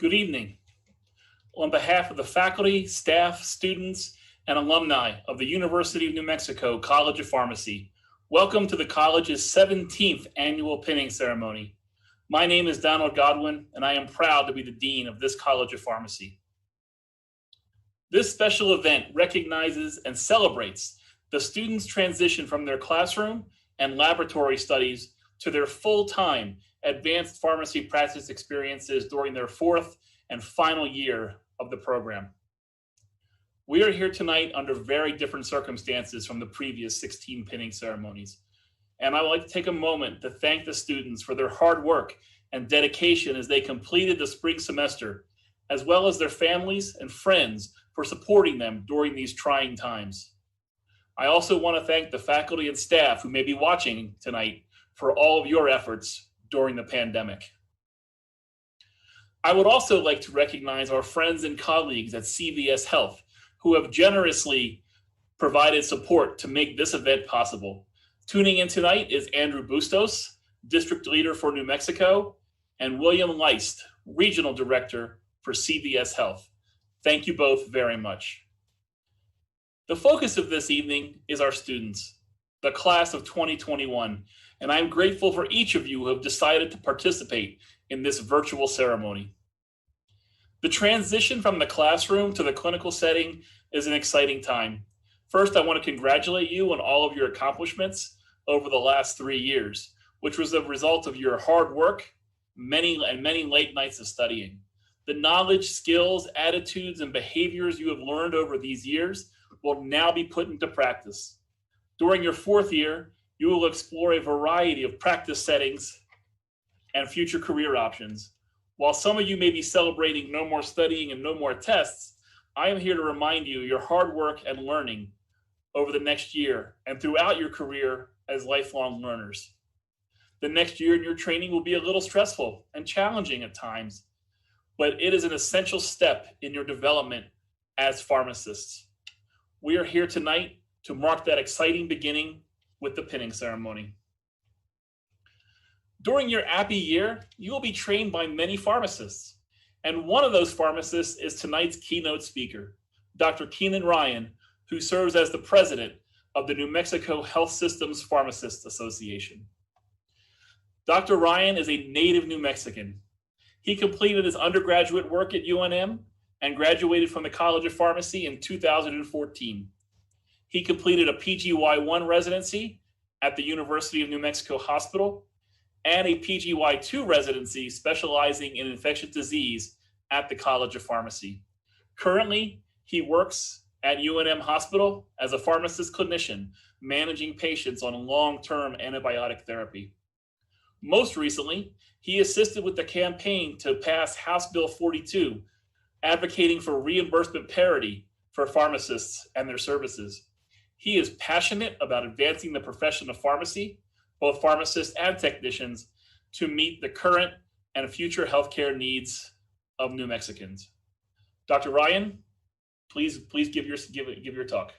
Good evening. On behalf of the faculty, staff, students, and alumni of the University of New Mexico College of Pharmacy, welcome to the college's 17th annual pinning ceremony. My name is Donald Godwin, and I am proud to be the Dean of this College of Pharmacy. This special event recognizes and celebrates the students' transition from their classroom and laboratory studies to their full-time advanced pharmacy practice experiences during their fourth and final year of the program. We are here tonight under very different circumstances from the previous 16 pinning ceremonies. And I would like to take a moment to thank the students for their hard work and dedication as they completed the spring semester, as well as their families and friends for supporting them during these trying times. I also want to thank the faculty and staff who may be watching tonight for all of your efforts during the pandemic. I would also like to recognize our friends and colleagues at CVS Health who have generously provided support to make this event possible. Tuning in tonight is Andrew Bustos, District Leader for New Mexico, and William Leist, Regional Director for CVS Health. Thank you both very much. The focus of this evening is our students, the class of 2021, and I'm grateful for each of you who have decided to participate in this virtual ceremony. The transition from the classroom to the clinical setting is an exciting time. First, I want to congratulate you on all of your accomplishments over the last 3 years, which was a result of your hard work, many late nights of studying. The knowledge, skills, attitudes, and behaviors you have learned over these years will now be put into practice. During your fourth year, you will explore a variety of practice settings and future career options. While some of you may be celebrating no more studying and no more tests, I am here to remind you your hard work and learning over the next year and throughout your career as lifelong learners. The next year in your training will be a little stressful and challenging at times, but it is an essential step in your development as pharmacists. We are here tonight to mark that exciting beginning with the pinning ceremony. During your APPY year, you will be trained by many pharmacists, and one of those pharmacists is tonight's keynote speaker, Dr. Kenan Ryan, who serves as the president of the New Mexico Health Systems Pharmacists Association. Dr. Ryan is a native New Mexican. He completed his undergraduate work at UNM and graduated from the College of Pharmacy in 2014. He completed a PGY1 residency at the University of New Mexico Hospital and a PGY2 residency specializing in infectious disease at the College of Pharmacy. Currently, he works at UNM Hospital as a pharmacist clinician, managing patients on long-term antibiotic therapy. Most recently, he assisted with the campaign to pass House Bill 42, advocating for reimbursement parity for pharmacists and their services. He is passionate about advancing the profession of pharmacy, both pharmacists and technicians, to meet the current and future healthcare needs of New Mexicans. Dr. Ryan, please give your talk.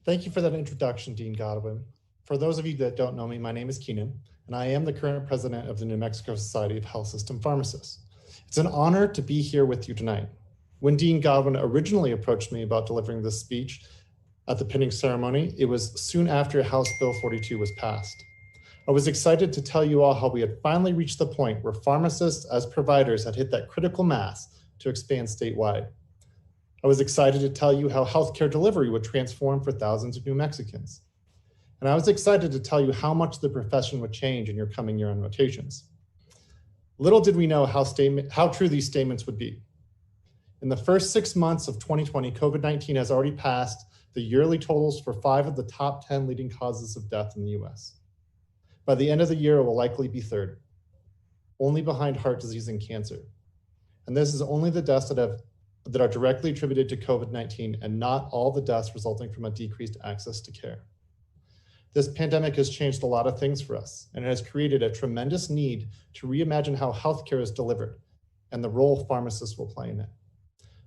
Thank you for that introduction, Dean Godwin. For those of you that don't know me, my name is Kenan, and I am the current president of the New Mexico Society of Health System Pharmacists. It's an honor to be here with you tonight. When Dean Godwin originally approached me about delivering this speech at the pinning ceremony, it was soon after House Bill 42 was passed. I was excited to tell you all how we had finally reached the point where pharmacists as providers had hit that critical mass to expand statewide. I was excited to tell you how healthcare delivery would transform for thousands of New Mexicans. And I was excited to tell you how much the profession would change in your coming year on rotations. Little did we know how true these statements would be. In the first 6 months of 2020, COVID-19 has already passed the yearly totals for 5 of the top 10 leading causes of death in the US. By the end of the year, it will likely be third, only behind heart disease and cancer. And this is only the deaths that are directly attributed to COVID-19 and not all the deaths resulting from a decreased access to care. This pandemic has changed a lot of things for us, and it has created a tremendous need to reimagine how healthcare is delivered and the role pharmacists will play in it.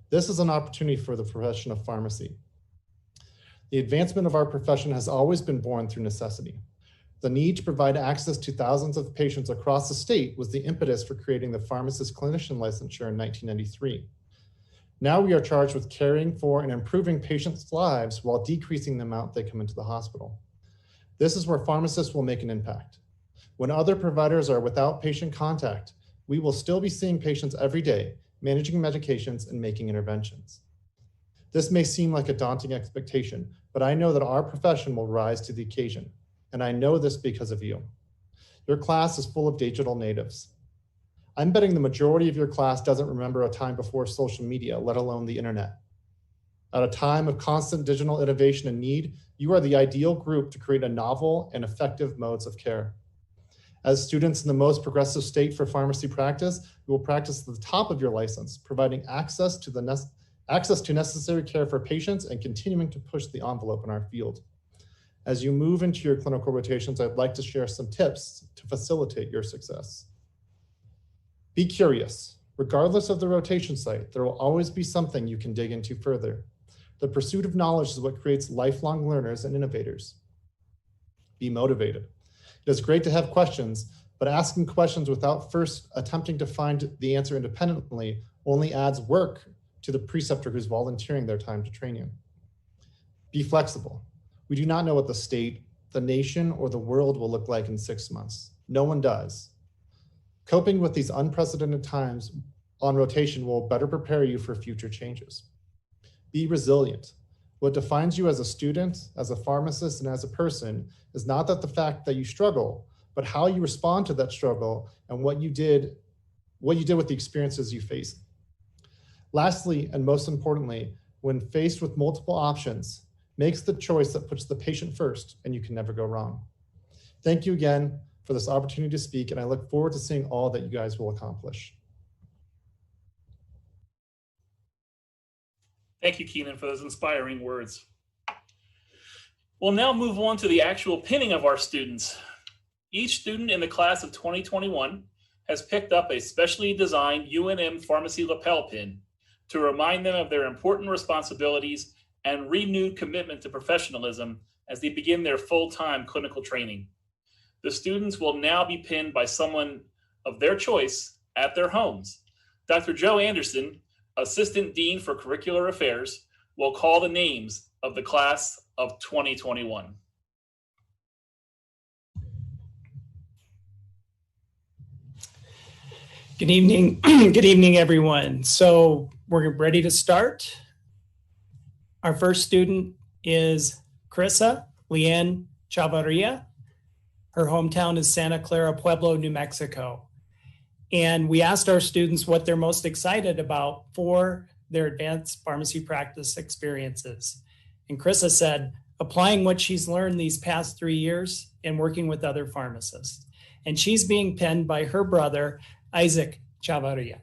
This is an opportunity for the profession of pharmacy. The advancement of our profession has always been born through necessity. The need to provide access to thousands of patients across the state was the impetus for creating the pharmacist clinician licensure in 1993. Now we are charged with caring for and improving patients' lives while decreasing the amount they come into the hospital. This is where pharmacists will make an impact. When other providers are without patient contact, we will still be seeing patients every day, managing medications and making interventions. This may seem like a daunting expectation, but I know that our profession will rise to the occasion. And I know this because of you. Your class is full of digital natives. I'm betting the majority of your class doesn't remember a time before social media, let alone the internet. At a time of constant digital innovation and need, you are the ideal group to create a novel and effective modes of care. As students in the most progressive state for pharmacy practice, you will practice at the top of your license, providing access to necessary care for patients and continuing to push the envelope in our field. As you move into your clinical rotations, I'd like to share some tips to facilitate your success. Be curious. Regardless of the rotation site, there will always be something you can dig into further. The pursuit of knowledge is what creates lifelong learners and innovators. Be motivated. It is great to have questions, but asking questions without first attempting to find the answer independently only adds work to the preceptor who's volunteering their time to train you. Be flexible. We do not know what the state, the nation, or the world will look like in 6 months. No one does. Coping with these unprecedented times on rotation will better prepare you for future changes. Be resilient. What defines you as a student, as a pharmacist, and as a person is not that the fact that you struggle, but how you respond to that struggle and what you did with the experiences you face. Lastly, and most importantly, when faced with multiple options, makes the choice that puts the patient first, and you can never go wrong. Thank you again for this opportunity to speak, and I look forward to seeing all that you guys will accomplish. Thank you, Kenan, for those inspiring words. We'll now move on to the actual pinning of our students. Each student in the class of 2021 has picked up a specially designed UNM pharmacy lapel pin to remind them of their important responsibilities and renewed commitment to professionalism as they begin their full-time clinical training. The students will now be pinned by someone of their choice at their homes. Dr. Joe Anderson, Assistant Dean for Curricular Affairs, will call the names of the class of 2021. Good evening. Good evening, everyone. So we're ready to start. Our first student is Carissa Leanne Chavarria. Her hometown is Santa Clara Pueblo, New Mexico. And we asked our students what they're most excited about for their advanced pharmacy practice experiences. And Carissa said, applying what she's learned these past 3 years and working with other pharmacists. And she's being penned by her brother, Isaac Chavarria.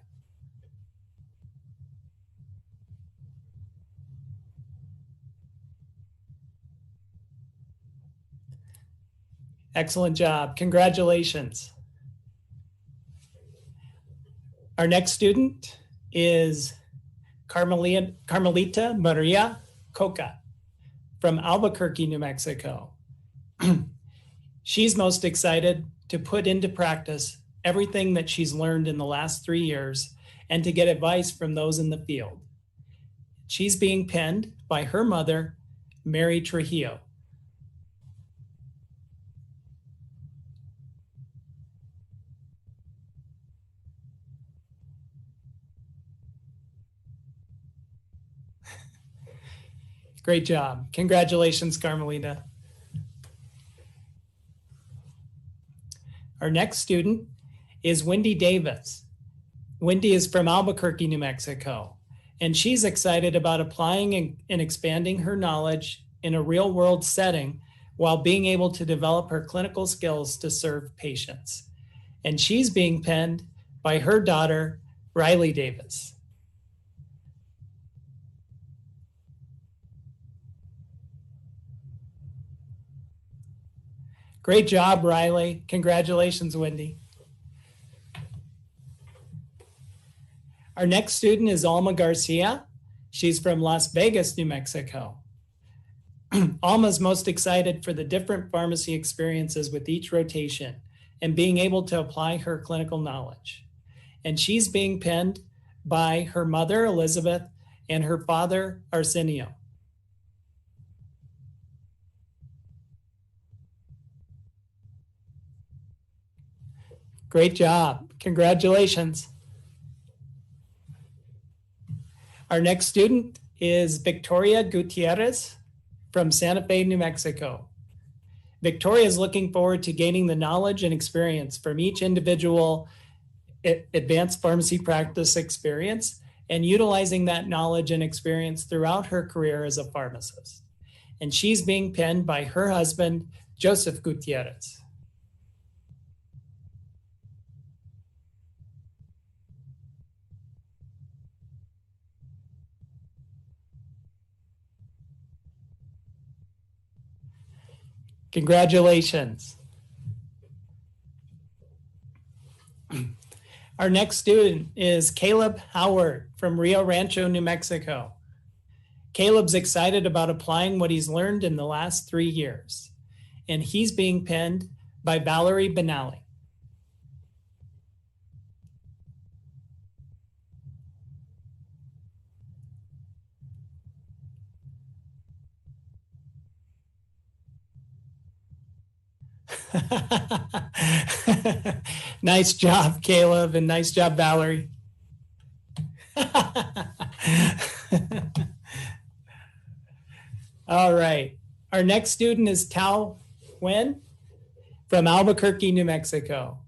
Excellent job. Congratulations. Our next student is Carmelita Maria Coca from Albuquerque, New Mexico. She's most excited to put into practice everything that she's learned in the last 3 years and to get advice from those in the field. She's being penned by her mother, Mary Trujillo. Great job. Congratulations, Carmelita. Our next student is Wendy Davis. Wendy is from Albuquerque, New Mexico, and she's excited about applying and expanding her knowledge in a real-world setting while being able to develop her clinical skills to serve patients. And she's being penned by her daughter, Riley Davis. Great job, Riley. Congratulations, Wendy. Our next student is Alma Garcia. She's from Las Vegas, New Mexico. Alma's most excited for the different pharmacy experiences with each rotation and being able to apply her clinical knowledge. And she's being penned by her mother, Elizabeth, and her father, Arsenio. Great job. Congratulations. Our next student is Victoria Gutierrez from Santa Fe, New Mexico. Victoria is looking forward to gaining the knowledge and experience from each individual advanced pharmacy practice experience and utilizing that knowledge and experience throughout her career as a pharmacist. And she's being penned by her husband, Joseph Gutierrez. Congratulations. Our next student is Caleb Howard from Rio Rancho, New Mexico. Caleb's excited about applying what he's learned in the last 3 years, and he's being penned by Valerie Benally. Nice job, Caleb, and nice job, Valerie. All right. Our next student is Tao Wen from Albuquerque, New Mexico.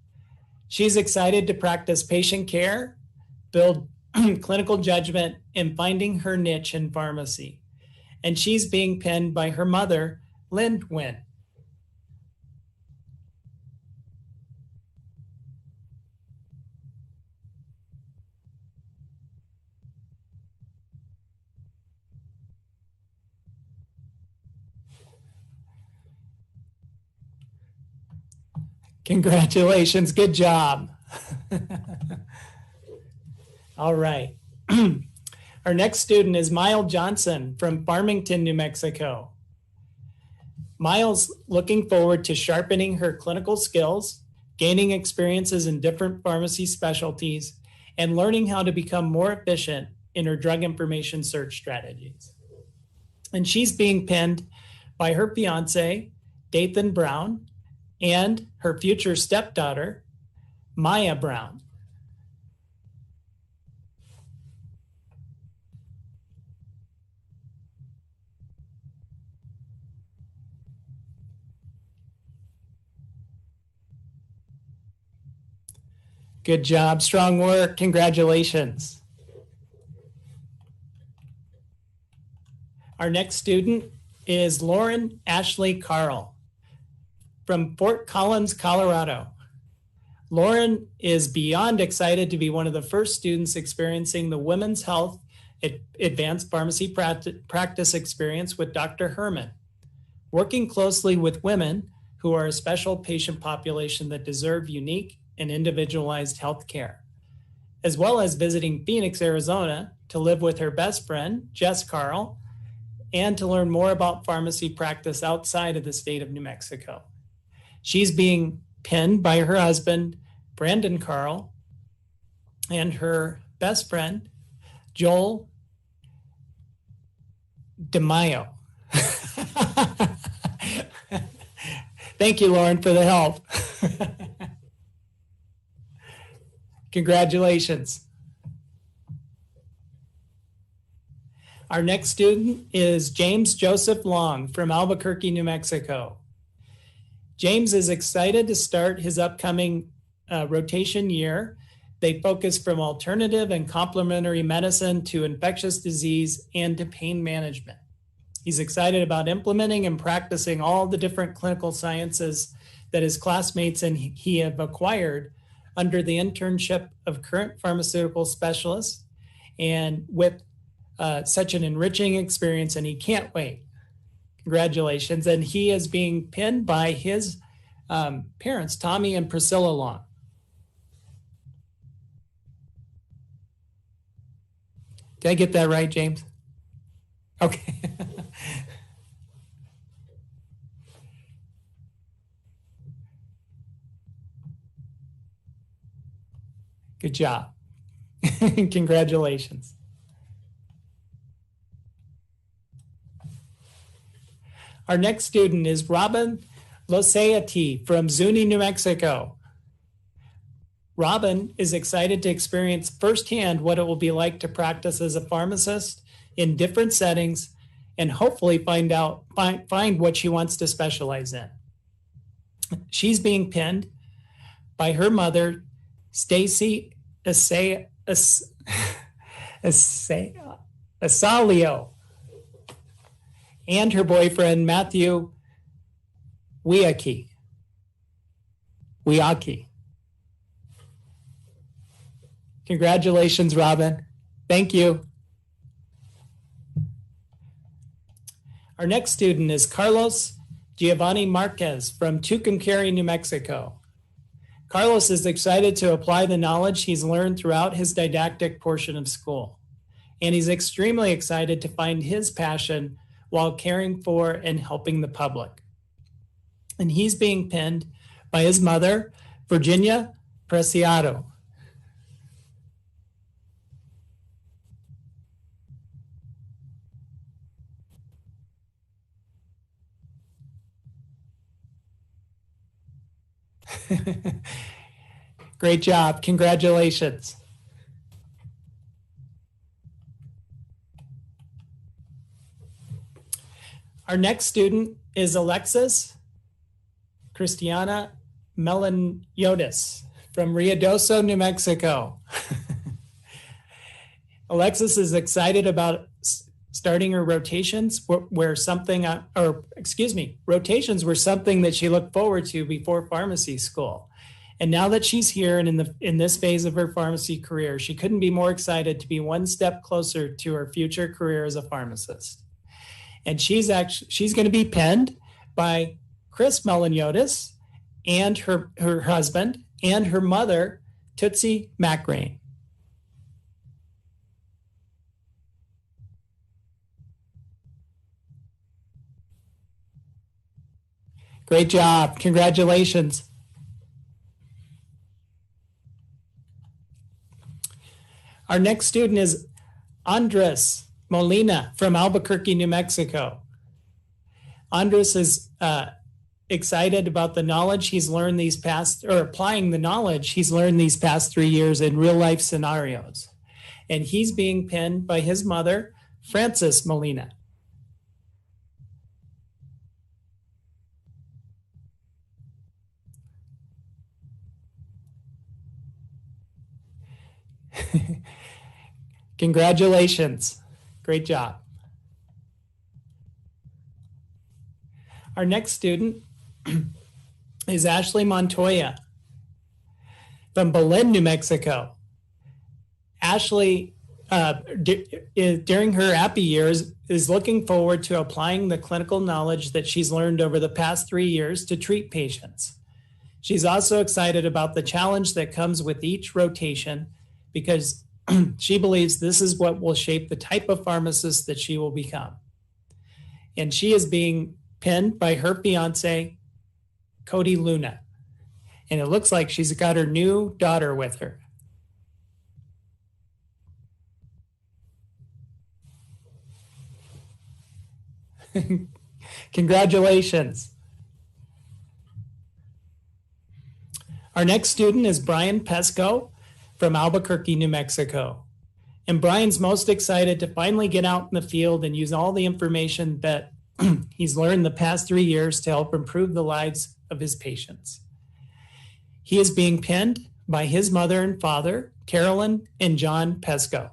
She's excited to practice patient care, build clinical judgment, and finding her niche in pharmacy. And she's being penned by her mother, Lynn Wen. Congratulations, good job. All right. Our next student is Miles Johnson from Farmington, New Mexico. Miles looking forward to sharpening her clinical skills, gaining experiences in different pharmacy specialties, and learning how to become more efficient in her drug information search strategies. And she's being penned by her fiance, Dathan Brown, and her future stepdaughter, Maya Brown. Good job, strong work, congratulations. Our next student is Lauren Ashley Carl from Fort Collins, Colorado. Lauren is beyond excited to be one of the first students experiencing the Women's Health Advanced Pharmacy Practice experience with Dr. Herman, working closely with women who are a special patient population that deserve unique and individualized health care, as well as visiting Phoenix, Arizona to live with her best friend, Jess Carl, and to learn more about pharmacy practice outside of the state of New Mexico. She's being penned by her husband, Brandon Carl, and her best friend, Joel DeMaio. Thank you, Lauren, for the help. Congratulations. Our next student is James Joseph Long from Albuquerque, New Mexico. James is excited to start his upcoming rotation year. They focus from alternative and complementary medicine to infectious disease and to pain management. He's excited about implementing and practicing all the different clinical sciences that his classmates and he have acquired under the internship of current pharmaceutical specialists, and with such an enriching experience, and he can't wait. Congratulations. And he is being pinned by his parents, Tommy and Priscilla Long. Did I get that right, James? Okay. Good job. Congratulations. Our next student is Robin Loseati from Zuni, New Mexico. Robin is excited to experience firsthand what it will be like to practice as a pharmacist in different settings and hopefully find what she wants to specialize in. She's being pinned by her mother, Stacy Asalio, and her boyfriend, Matthew Wiaki. Congratulations, Robin. Thank you. Our next student is Carlos Giovanni Marquez from Tucumcari, New Mexico. Carlos is excited to apply the knowledge he's learned throughout his didactic portion of school. And he's extremely excited to find his passion while caring for and helping the public. And he's being pinned by his mother, Virginia Preciado. Great job. Congratulations. Our next student is Alexis Christiana Melaniotis from Ruidoso, New Mexico. Alexis is excited about starting her rotations rotations were something that she looked forward to before pharmacy school. And now that she's here and in this phase of her pharmacy career, she couldn't be more excited to be one step closer to her future career as a pharmacist. And she's going to be penned by Chris Melaniotis and her husband and her mother, Tootsie McRain. Great job. Congratulations. Our next student is Andres Molina from Albuquerque, New Mexico. Andres is excited about the knowledge he's learned applying the knowledge he's learned these past 3 years in real life scenarios. And he's being pinned by his mother, Frances Molina. Congratulations. Great job. Our next student is Ashley Montoya from Belen, New Mexico. Ashley, during her APPY years, is looking forward to applying the clinical knowledge that she's learned over the past 3 years to treat patients. She's also excited about the challenge that comes with each rotation because she believes this is what will shape the type of pharmacist that she will become. And she is being pinned by her fiance, Cody Luna. And it looks like she's got her new daughter with her. Congratulations. Our next student is Brian Pesco from Albuquerque, New Mexico. And Brian's most excited to finally get out in the field and use all the information that he's learned the past 3 years to help improve the lives of his patients. He is being pinned by his mother and father, Carolyn and John Pesco.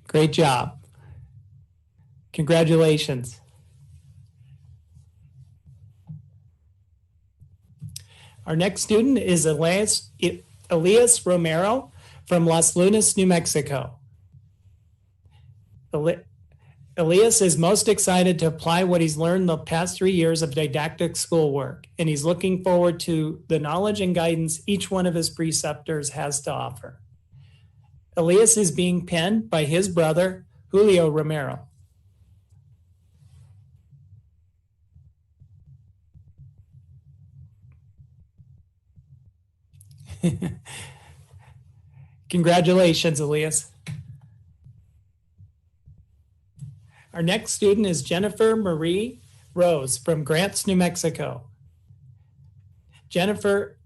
Great job. Congratulations. Our next student is Elias Romero from Las Lunas, New Mexico. Elias is most excited to apply what he's learned the past 3 years of didactic schoolwork, and he's looking forward to the knowledge and guidance each one of his preceptors has to offer. Elias is being pinned by his brother, Julio Romero. Congratulations, Elias. Our next student is Jennifer Marie Rose from Grants, New Mexico. Jennifer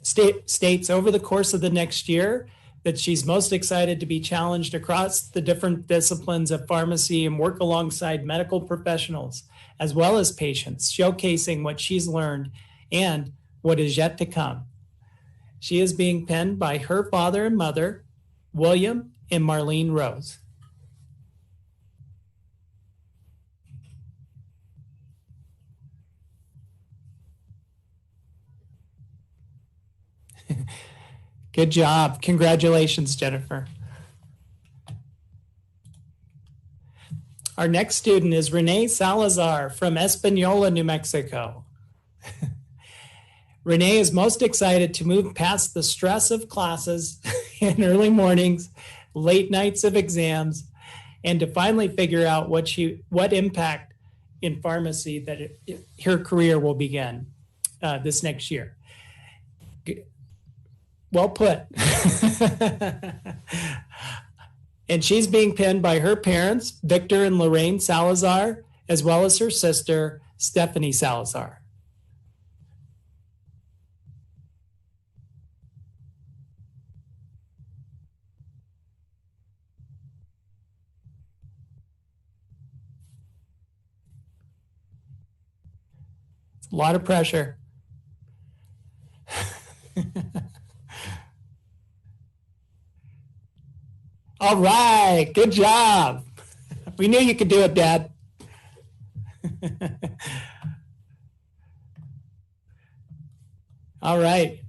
states over the course of the next year that she's most excited to be challenged across the different disciplines of pharmacy and work alongside medical professionals, as well as patients, showcasing what she's learned and what is yet to come. She is being penned by her father and mother, William and Marlene Rose. Good job. Congratulations, Jennifer. Our next student is Renee Salazar from Espanola, New Mexico. Renee is most excited to move past the stress of classes and early mornings, late nights of exams, and to finally figure out what impact in pharmacy that her career will begin this next year. Well put. And she's being penned by her parents, Victor and Lorraine Salazar, as well as her sister, Stephanie Salazar. A lot of pressure. All right, good job. We knew you could do it, Dad. All right.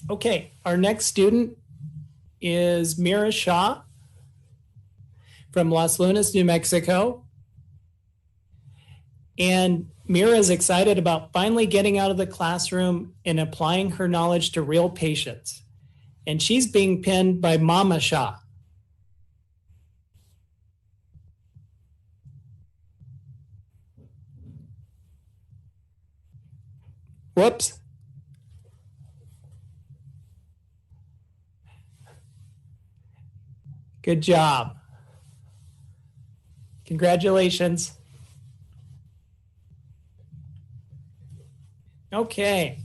Okay, our next student is Mira Shaw from Las Lunas, New Mexico. And Mira is excited about finally getting out of the classroom and applying her knowledge to real patients. And she's being penned by Mama Shaw. Whoops. Good job. Congratulations. Okay,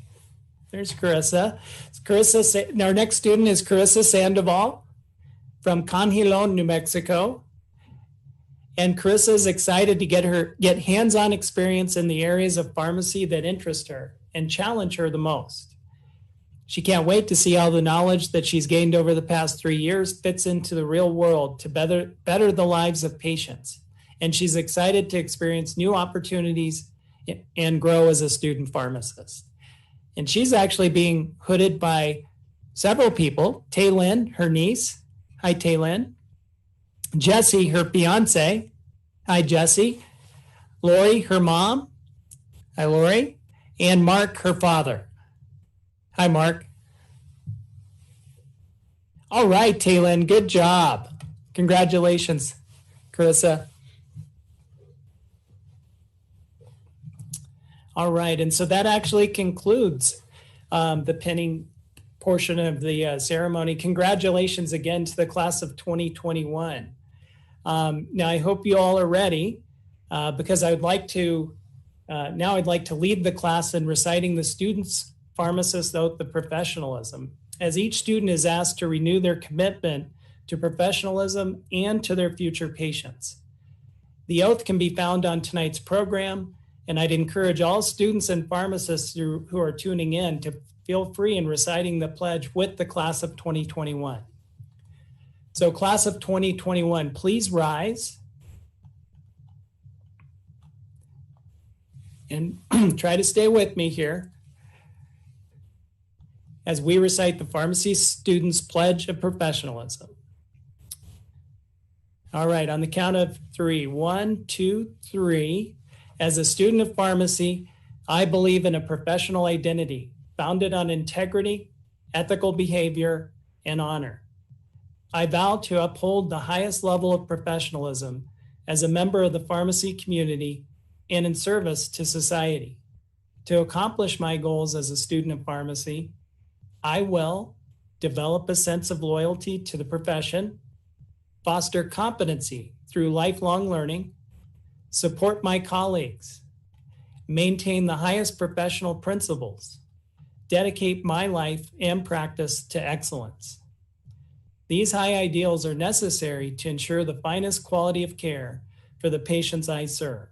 there's Carissa. Our next student is Carissa Sandoval from Conjilon, New Mexico. And Carissa is excited to get hands-on experience in the areas of pharmacy that interest her and challenge her the most. She can't wait to see how the knowledge that she's gained over the past 3 years fits into the real world to better the lives of patients. And she's excited to experience new opportunities and grow as a student pharmacist. And she's actually being hooded by several people. Taylin, her niece. Hi, Taylin. Jessie, her fiance. Hi, Jessie. Lori, her mom. Hi, Lori. And Mark, her father. Hi, Mark. All right, Taylin, good job. Congratulations, Carissa. All right, and so that actually concludes the penning portion of the ceremony. Congratulations again to the class of 2021. Now I hope you all are ready because I'd like to lead the class in reciting the student's pharmacist oath of professionalism, as each student is asked to renew their commitment to professionalism and to their future patients. The oath can be found on tonight's program, and I'd encourage all students and pharmacists who are tuning in to feel free in reciting the pledge with the class of 2021. So class of 2021, please rise and try to stay with me here as we recite the pharmacy students' pledge of professionalism. All right, on the count of 3, 1, 2, 3. As a student of pharmacy, I believe in a professional identity founded on integrity, ethical behavior, and honor. I vow to uphold the highest level of professionalism as a member of the pharmacy community and in service to society. To accomplish my goals as a student of pharmacy, I will develop a sense of loyalty to the profession, foster competency through lifelong learning, support my colleagues, maintain the highest professional principles, dedicate my life and practice to excellence. These high ideals are necessary to ensure the finest quality of care for the patients I serve.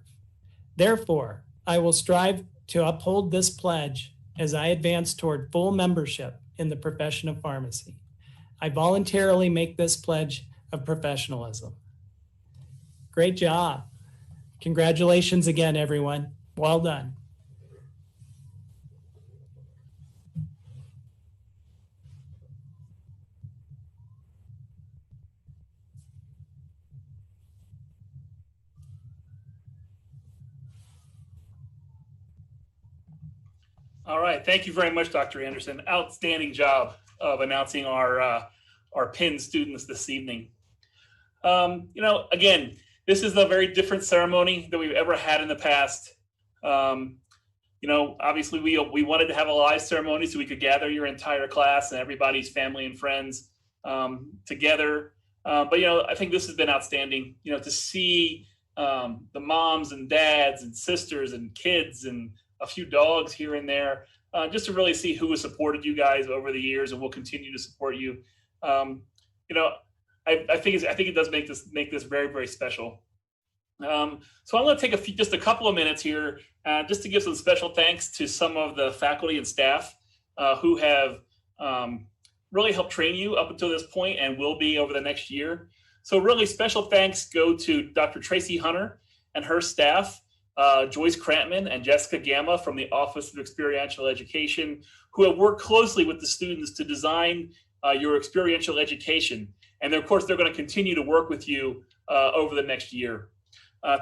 Therefore, I will strive to uphold this pledge as I advance toward full membership in the profession of pharmacy. I voluntarily make this pledge of professionalism. Great job. Congratulations again, everyone. Well done. All right, thank you very much, Dr. Anderson. Outstanding job of announcing our PIN students this evening. Again, this is a very different ceremony than we've ever had in the past. Obviously we wanted to have a live ceremony so we could gather your entire class and everybody's family and friends together. But I think this has been outstanding, to see the moms and dads and sisters and kids and a few dogs here and there, just to really see who has supported you guys over the years and will continue to support you. I think it does make this very, very special. So I'm going to take just a couple of minutes here, just to give some special thanks to some of the faculty and staff who have really helped train you up until this point and will be over the next year. So really special thanks go to Dr. Tracy Hunter and her staff, Joyce Krantman and Jessica Gamma from the Office of Experiential Education, who have worked closely with the students to design your experiential education. And of course, they're going to continue to work with you over the next year.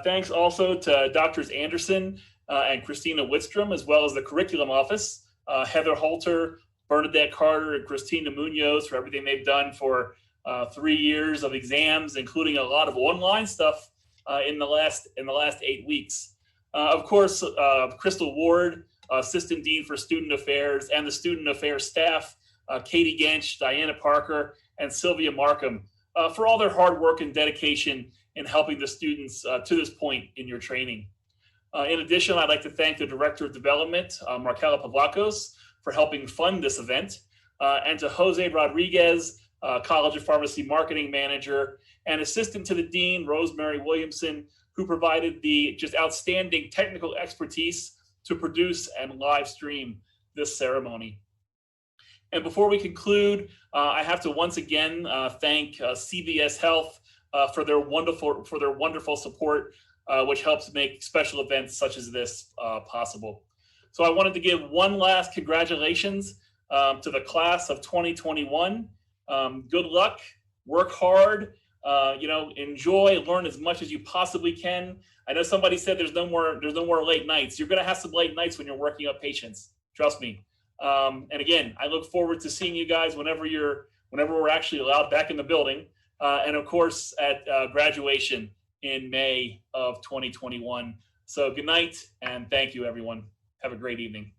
Thanks also to Drs. Anderson and Christina Wittstrom, as well as the Curriculum Office, Heather Holter, Bernadette Carter, and Christina Munoz for everything they've done for 3 years of exams, including a lot of online stuff in the last 8 weeks. Of course, Crystal Ward, Assistant Dean for Student Affairs, and the Student Affairs staff, Katie Gensch, Diana Parker, and Sylvia Markham, for all their hard work and dedication in helping the students to this point in your training. In addition, I'd like to thank the Director of Development, Markela Pavlakos, for helping fund this event, and to Jose Rodriguez, College of Pharmacy Marketing Manager, and Assistant to the Dean, Rosemary Williamson, who provided the just outstanding technical expertise to produce and live stream this ceremony. And before we conclude, I have to once again thank CVS Health for their wonderful support, which helps make special events such as this possible. So I wanted to give one last congratulations to the class of 2021. Good luck, work hard, enjoy, learn as much as you possibly can. I know somebody said there's no more late nights. You're going to have some late nights when you're working up patients. Trust me. And again, I look forward to seeing you guys whenever we're actually allowed back in the building. And of course, at graduation in May of 2021. So good night and thank you, everyone. Have a great evening.